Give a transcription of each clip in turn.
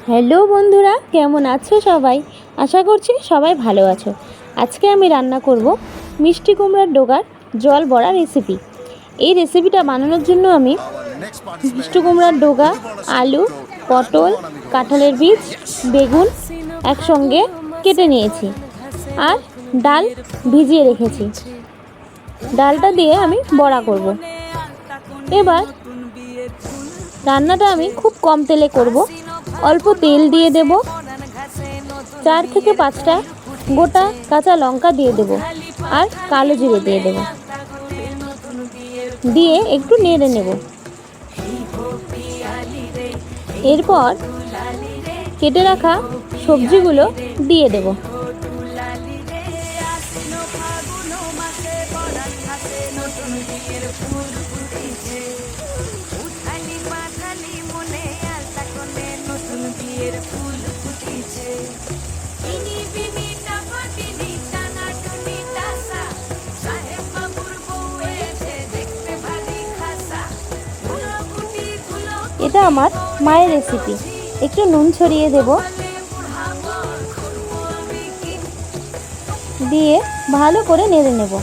Hello বন্ধুরা, কেমন আছো সবাই? আশা করছি সবাই ভালো আছো। আজকে আমি রান্না করব মিষ্টি কুমড়ার ডোগার জল বড়া রেসিপি। এই রেসিপিটা বানানোর জন্য আমি মিষ্টি কুমড়ার ডোগা, আলু, পটল, কাঁঠালের বীজ, বেগুন একসঙ্গে কেটে নিয়েছি আর ডাল ভিজিয়ে রেখেছি। ডালটা দিয়ে আমি বড়া করব। এবার রান্নাটা আমি খুব কম তেলে করব। অল্প তেল দিয়ে দেব, 4 থেকে 5টা গোটা কাঁচা লঙ্কা দিয়ে দেব আর কালো জিরে দিয়ে দেব, দিয়ে একটু নেড়ে নেব। এরপর কেটে রাখা সবজিগুলো দিয়ে দেব। এটা আমার মায়ের রেসিপি। একটু নুন ছড়িয়ে দেব, দিয়ে ভালো করে নেড়ে নেব।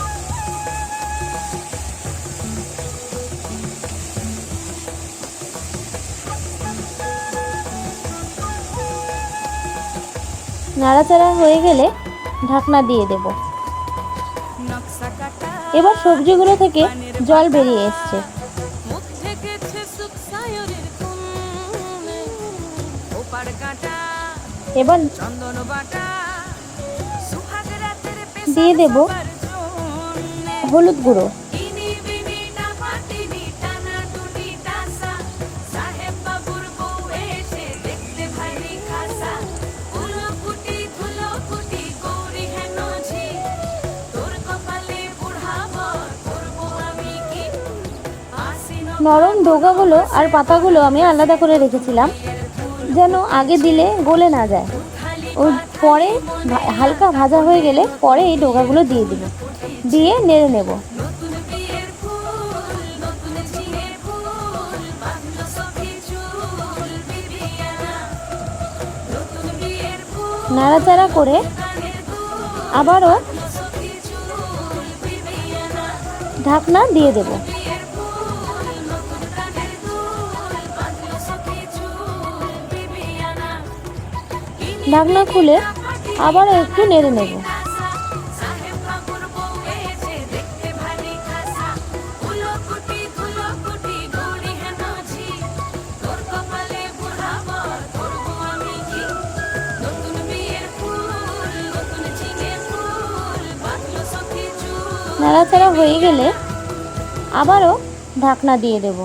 নাড়াচাড়া হয়ে গেলে ঢাকনা দিয়ে দেব। এবার সবজিগুলো থেকে জল বেরিয়ে এসছে। এবার দিয়ে দেব হলুদ গুঁড়ো, নরম ডোগাগুলো আর পাতাগুলো আমি আলাদা করে রেখেছিলাম যেন আগে দিলে গলে না যায়। ওই পরে হালকা ভাজা হয়ে গেলে পরে এই ডোগাগুলো দিয়ে দেব, দিয়ে নেড়ে নেব। নাড়াচাড়া করে আবারও ঢাকনা দিয়ে দেব। ঢাকনা খুলে আবারও একটু নেড়ে নেব। নাড়াচাড়া হয়ে গেলে আবারও ঢাকনা দিয়ে দেব।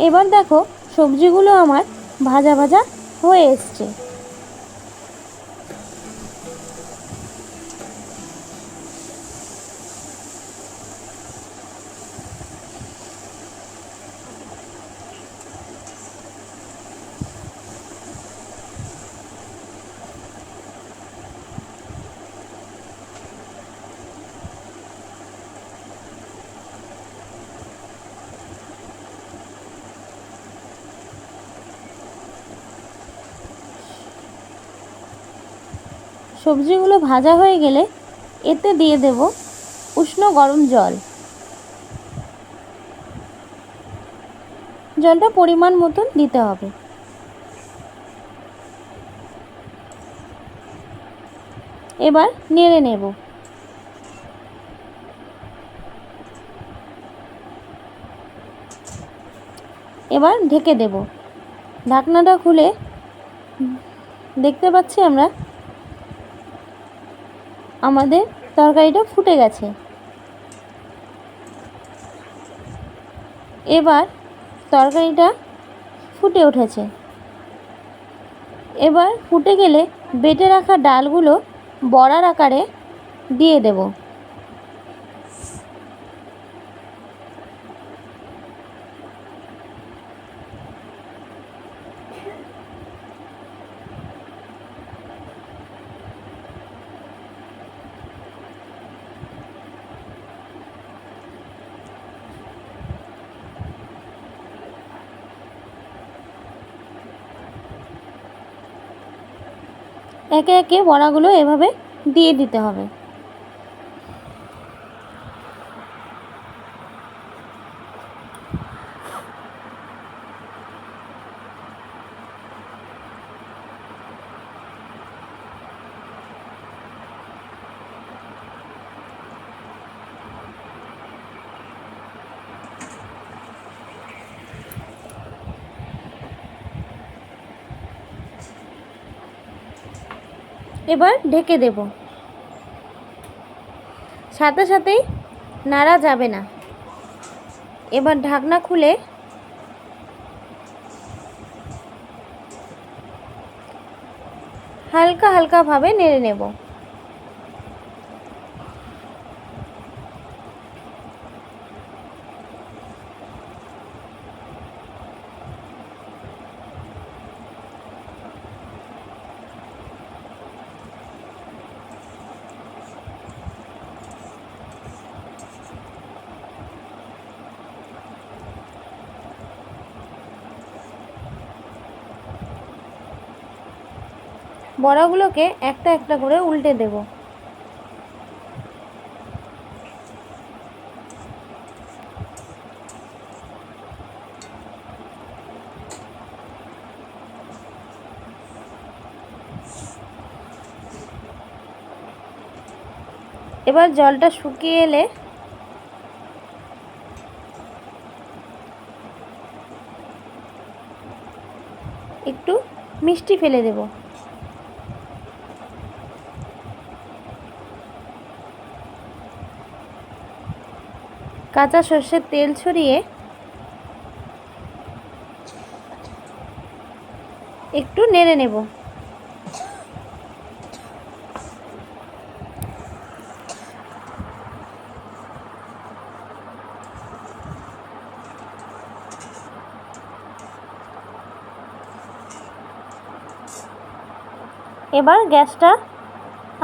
এবার দেখো সবজিগুলো আমার ভাজা ভাজা হয়ে এসছে। সবজিগুলো ভাজা হয়ে গেলে এতে দিয়ে দেব উষ্ণ গরম জল। জলটা পরিমাণ মতন দিতে হবে। এবার নেড়ে নেব। এবার ঢেকে দেব। ঢাকনাটা খুলে দেখতে পাচ্ছি আমরা আমাদের তরকারিটা ফুটে গেছে। এবার তরকারিটা ফুটে উঠেছে। এবার ফুটে গেলে বেটে রাখা ডালগুলো বড়ার আকারে দিয়ে দেব। একে একে বড়াগুলো এভাবে দিয়ে দিতে হবে। এবার ঢেকে দেব। সাথে সাথেই নাড়া যাবে না। এবার ঢাকনা খুলে হালকা হালকাভাবে নেড়ে নেব। বড়াগুলোকে একটা একটা করে উল্টে দেব। এবার জলটা শুকিয়ে এলে একটু মিষ্টি ফেলে দেব। কাঁচা সর্ষের তেল ছড়িয়ে একটু নেড়ে নেব। এবার গ্যাসটা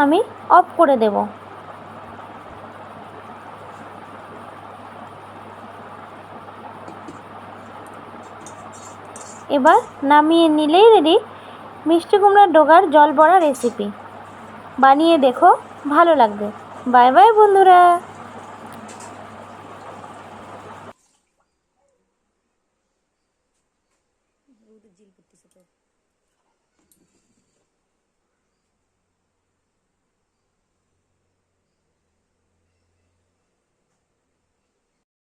আমি অফ করে দেব। এবার নামিয়ে নিলেই রেডি মিষ্টি কুমড়ার ডোগার জল বড়া রেসিপি। বানিয়ে দেখো, ভালো লাগবে। বাই বাই বন্ধুরা।